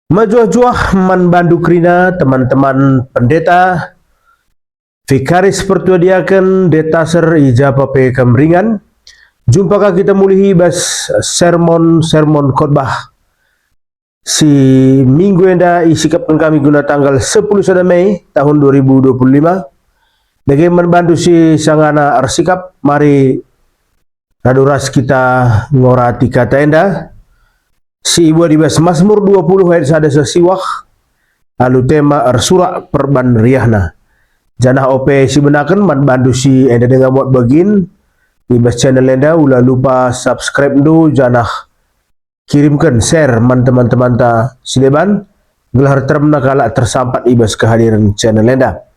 Majuah-juah man bandu krina teman-teman pendeta Vikaris pertuadiakan detaser ijapa pe kemringan. Jumpakah kita mulihi bas sermon khotbah si minggu enda isikapkan kami guna tanggal 10 Mei tahun 2025. Bagaimana bantu si sangana arsikap mari raduras kita ngorati kata enda. Si ibu dibas Mazmur 20 ayat sada sesiwah lalu tema arsurak perban riahna. Janah ope si benakan man bantu si enda dengan buat bagin ibas channel enda ulah lupa subscribe dulu, janah kirimkan share man teman-teman ta sileban gelar termna kala tersampat ibas kehadiran channel enda.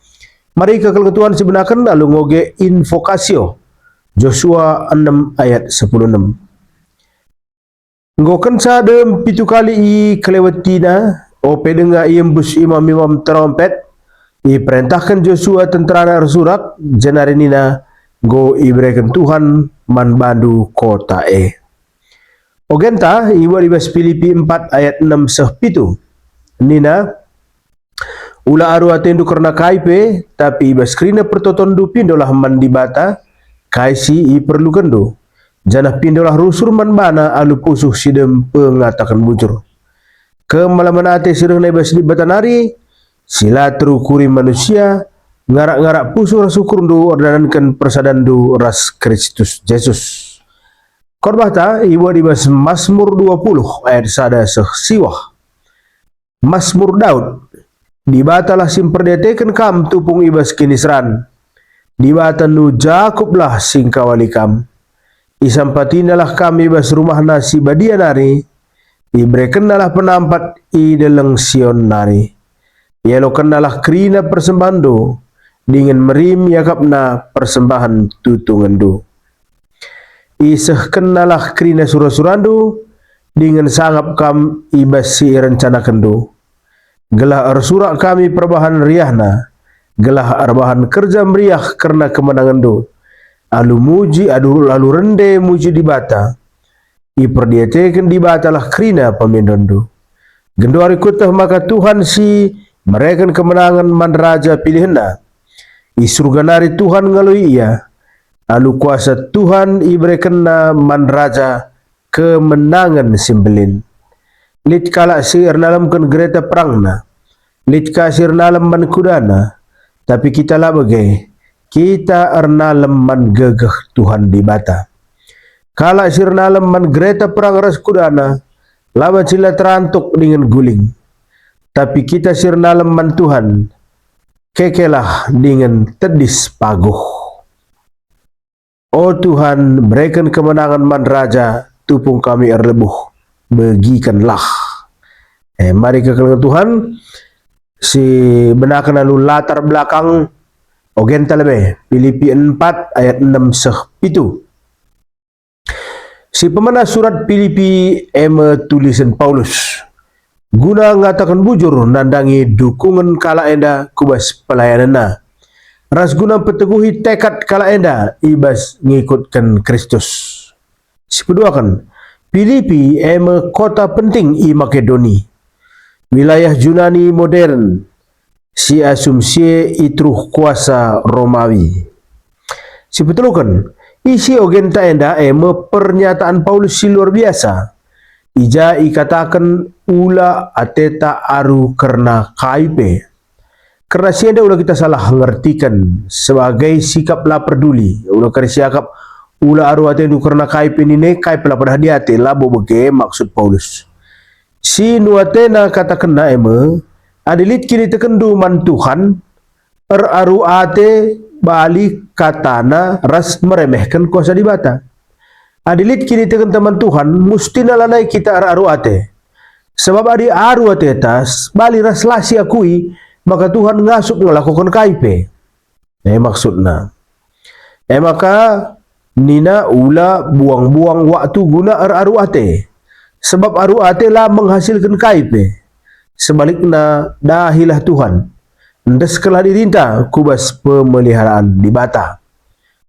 Mari ke ketuan si benakan lalu ngoge invokasio Joshua 6 ayat 16. Ngoken sadem pitu kali i kelewatina ope denga iembus imam-imam trompet i perintahkan Joshua tentara arsurak janarinina go ibrekan Tuhan man bandu kota Ogenta iwa ibas Filipi 4 ayat 6 7. Nina ula aru atendu karena kaipe tapi ibas krina pertotondu pindolah man dibata kaisi i perlukan do. Janah pindolah rusur man bana alu pusuh sidem pengatakan bujur. Kemalaman ate sireng nebas di batanari sila terukuri manusia ngarak-ngarak pusuh rasukur do ordanankan persadandu ras Kristus Yesus. Khotbah ta iwa dibas Mazmur 20 ayat sada sesiwah. Mazmur Daud dibatalah simperdeteken kam tupung ibas kinisran. Dibata nu Jakublah sing kawalikam. Isampatinalah kami bas rumah nasi badia nari, ibrekenalah penampat i deleng Sion nari. Yelokenalah krina persembahan do, dengan merim yakapna persembahan tutungan do. Isehkenalah krina surah-surandu, dengan sangap kam ibas si rencana kendo. Gelah arsurak kami perbahan riahna, gelah arbahan kerja meriah karena kemenangan do. Alu muji lalu rende muji dibata iperdiateken dibatalah krina pemindondu gendo hari kutah maka Tuhan si mereka kemenangan man raja pilihanna i surga nari Tuhan ngalui ia alu kuasa Tuhan ibrekenna man raja kemenangan simbelin lit kala sir nalamkan gereta perangna lit kasir nalam man kudana tapi kita lah bagai kita erna leman gegeh Tuhan di bata. Kala sirna leman gereta perang ras kudana, lawan sila terantuk dengan guling. Tapi kita sirna leman Tuhan, kekelah dengan tedis paguh. Oh Tuhan, berikan kemenangan man raja, tupung kami erlebuh, begikanlah. Mari kekelangan Tuhan, si benakan lalu latar belakang Ogenta lebe Filipi 4 ayat 6 7. Si pemanah surat Filipi tulisan Paulus guna ngatakan bujur nandangi dukungan kala enda kubas pelayanana ras guna peteguhi tekad kala enda ibas ngikutkan Kristus. Si kedua kan Filipi kota penting i Makedoni wilayah Yunani modern si asumsi itruh kuasa Romawi. Si betulokan isi ogenta enda pernyataan Paulus si luar biasa. Ija ikatakan ula ateta aru karena kaipe. Karena si enda ulah kita salah ngertikan sebagai sikap la peduli. Ulah karisiakap ula aru atendu karena kaipe nine kaipe la pada hadiate labo bege maksud Paulus. Si nuatena katakan na adilit kini tekendu man Tuhan aru ate balik katana ras meremehkan kuasa dibata. Adilit kini teken teman Tuhan musti nalanai kita aru ate. Sebab adi aru ate tas bali ras lasi akui maka Tuhan ngasuk ngelakukan kaipe. Maksudna. Maka nina ula buang-buang waktu guna aru ate. Sebab aru ate lah menghasilkan kaipe. Sebaliknya dahilah Tuhan ndes kelah dirinta kubas pemeliharaan dibata.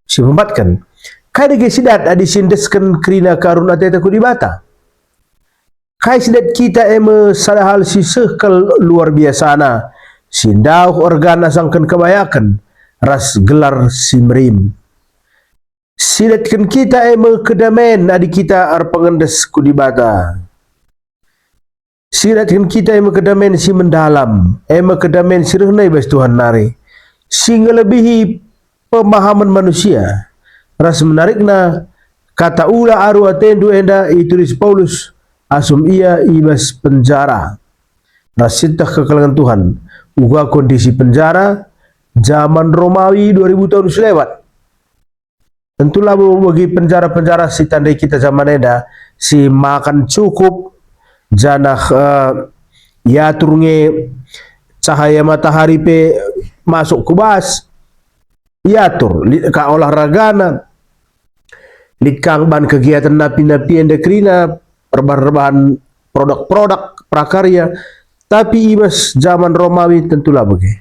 Si membatkan kada gesidat adi sindeskan krina karun ateta ku dibata. Kai sidat kita sada hal si sekal luar biasa na. Sindauh organa sangkan kebayakan. Ras gelar simrim. Sidatkan kita kedamaian adi kita ar pengendes kudibata. Sidatkan kita kedamaian si mendalam. Kedamaian si rehnai bas Tuhan nari. Si ngelebihi pemahaman manusia. Ras menarikna kata ula aru atendu enda itulis Paulus. Asum ia ibas penjara. Rasitah kekalangan Tuhan. Uga kondisi penjara zaman Romawi 2000 tahun selewat. Tentulah bagi penjara-penjara si tandai kita zaman eda si makan cukup janah ya turunge cahaya matahari pe masuk kubas yatur ka olahragana likang ban kegiatan napi-napi endekrina rebahan produk-produk prakarya, tapi ibas zaman Romawi tentulah bagi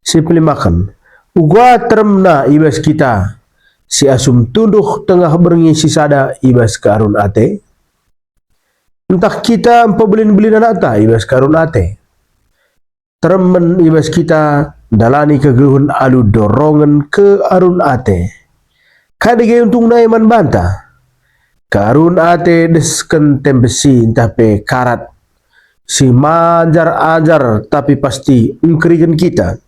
simply makan uga termna ibas kita si asum tunduh tengah berngisi sada ibas karun ate entah kita empebelin-belin anak ta ibas karun ate termen ibas kita dalani kegeluhan alu dorongan ke arun ate kadege untung naiman banta karun ate desken tembesi tapi karat si manjar-ajar tapi pasti engkerikan kita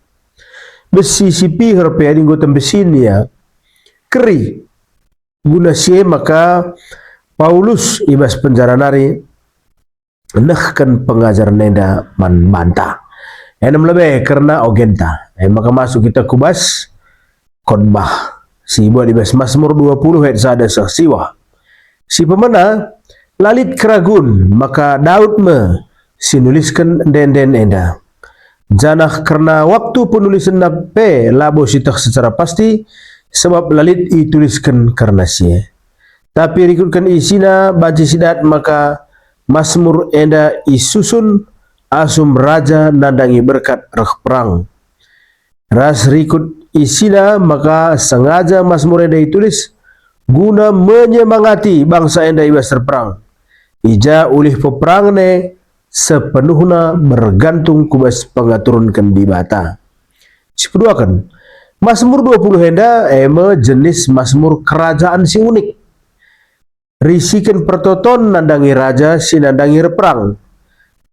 besi si pihar pe adinggo tembesin ya keri guna sie maka Paulus ibas penjara nari nehkan pengajar nenda man banta enam lebih karena ogenta maka masuk kita kubas khotbah si buat ibas Mazmur 20 ayat sada siwa. Si pemana lalit keragun maka Daud sinuliskan den-den enda. Janah karena waktu penulisan nape labo sitak secara pasti sebab lalit dituliskan karena sia. Tapi rikutkan isina baca sidat maka Mazmur enda isusun asum raja nandangi berkat reh perang. Ras rikut isina maka sengaja Mazmur enda ditulis guna menyemangati bangsa enda ibas terperang. Ija ulih peperang ne sepenuhnya bergantung kubas pengaturunkan di bata. Sekeduakan Mazmur 20 enda jenis Mazmur kerajaan si unik. Risikan pertoton nandangi raja si nandangi perang.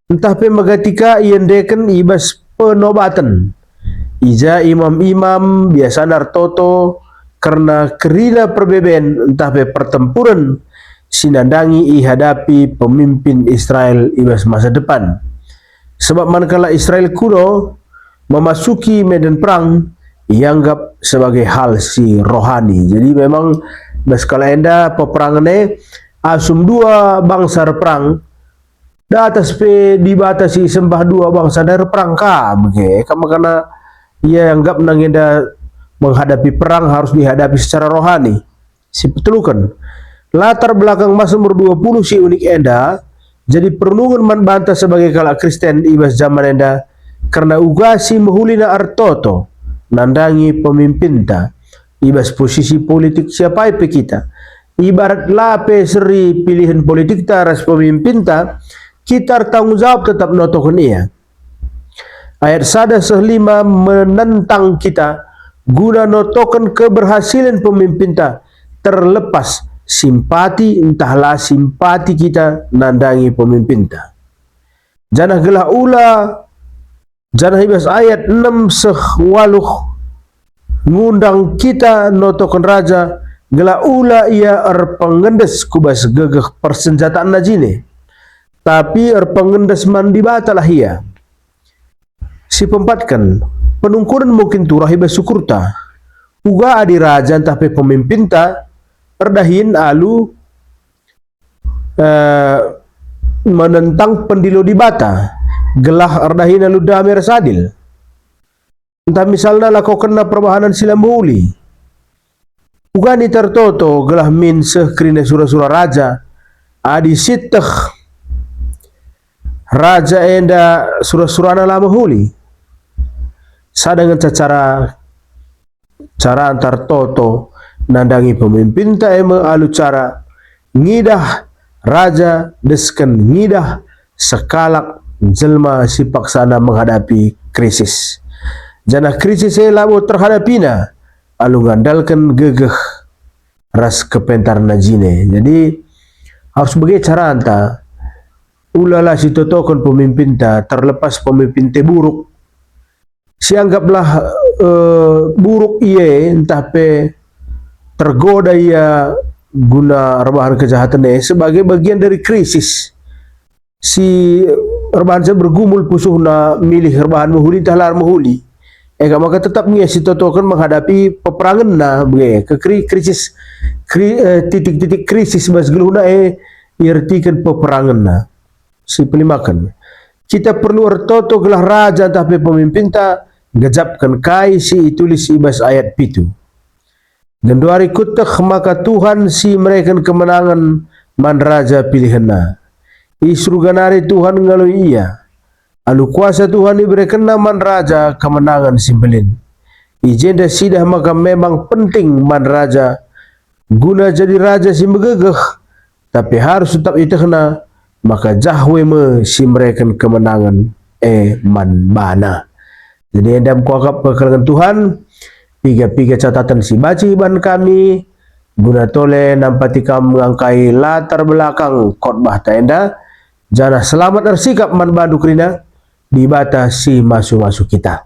Entah pe magatika iendeken ibas penobatan. Ija imam-imam biasa nartoto karena kerina perbeben entah pe pertempuran sinandangi ihadapi pemimpin Israel ibas masa depan. Sebab manakala Israel kuno memasuki medan perang dianggap sebagai hal si rohani. Jadi memang baskala enda peperangannya asum dua bangsa perang da atas pe dibatasi sembah dua bangsa dari perang ka bege karena ia anggap nang enda menghadapi perang harus dihadapi secara rohani. Si petelukan latar belakang Mazmur 20 si unik enda jadi perenungan man banta sebagai kala Kristen ibas zaman enda karena uga si mahulina artoto nandangi pemimpinta ibas posisi politik siapa pe kita ibarat lape seri pilihan politik taras pemimpinta kita tanggung jawab tetap notokan ia. Ayat sada sehlima menentang kita guna notokan keberhasilan pemimpinta terlepas simpati entahlah simpati kita nandangi pemimpinta. Janah gelah ula janah ibas ayat 6 sehwaluh ngundang kita notokan raja gelah ula ia pengendes kubas gegeh persenjataan najine tapi pengendes mandi batalah ia. Si pempatkan penungkuran mungkin turah ibas syukurta uga adi raja entah pe pemimpinta erdahin alu menentang pendilo di bata gelah erdahin alu damir sadil entah misalnya lakukan perbahanan silam huli uga ni tertoto gelah min sekrine surah-surah raja adi siteh raja enda surah-surah lama huli sadangan cara antar toto nandangi pemimpin ta alu cara ngidah raja desken ngidah sekalak jelma si paksana menghadapi krisis. Janah krisis labo terhadapina alu ngandalkan gegeh ras kepentar najine. Jadi harus bagi cara anta ulala si totokon pemimpin ta, terlepas pemimpin te buruk, si anggaplah buruk ia, entah pe tergoda ia guna rebahan kejahatan sebagai bagian dari krisis. Si rebahan saya bergumul pusuh na milih rebahan mahuli tahlar mahuli. Maka tetap ngia si totokon menghadapi peperangan na ke krisis titik-titik krisis bas geluna irtikan peperangan na. Si pelimakan kita perlu ertoto gelah raja tapi pemimpin ta gejapkan kai si tulis ibas ayat pitu genduari kutek maka Tuhan si mereka kemenangan man raja pilihanna isruganari Tuhan ngalui ia alu kuasa Tuhan diberikan man raja kemenangan simbelin ijenda sidah maka memang penting man raja guna jadi raja si megegeh tapi harus tetap itu kena maka jahwe me si mereka kemenangan man bana. Jadi dalam kuakap perkalangan Tuhan piga-piga catatan si baci ban kami guna tole nampati kam mengangkai latar belakang khotbah taenda jana selamat ersikap man bandu krina di bata si masuk-masuk kita.